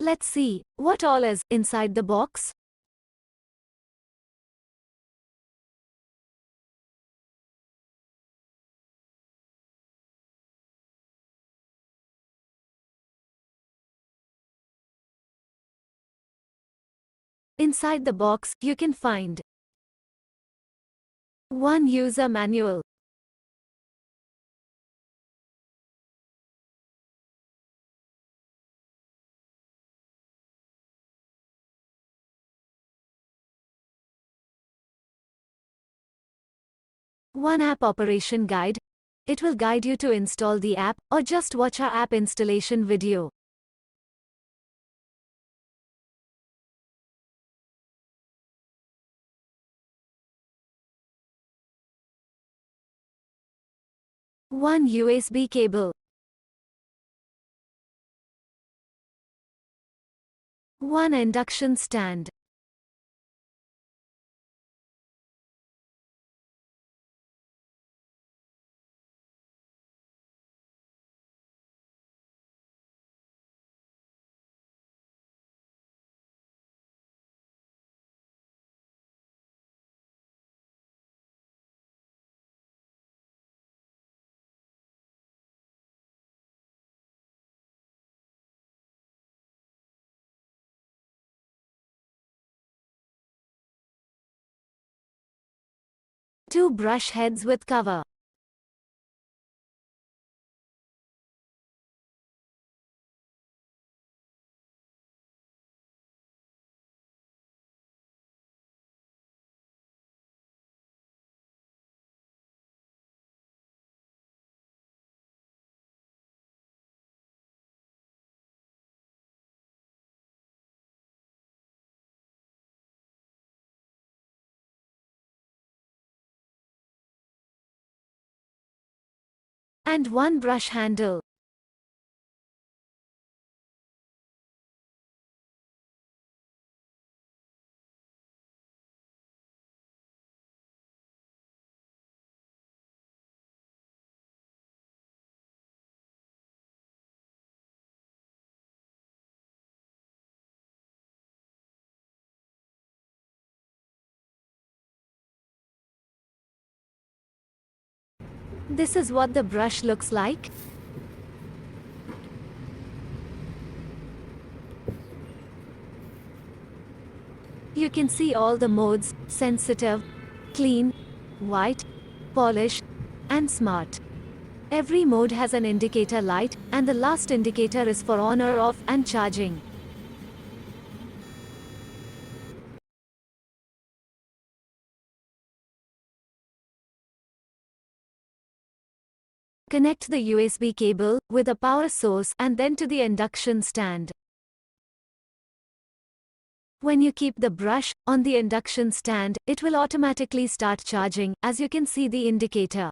Let's see what all is inside the box. Inside the box, you can find one user manual, one app operation guide. It will guide you to install the app or just watch our app installation video. One USB cable. One induction stand. Two brush heads with cover. And one brush handle. This is what the brush looks like. You can see all the modes: sensitive, clean, white, polish, and smart. Every mode has an indicator light, and the last indicator is for on or off and charging. Connect the USB cable with a power source and then to the induction stand. When you keep the brush on the induction stand, it will automatically start charging, as you can see the indicator.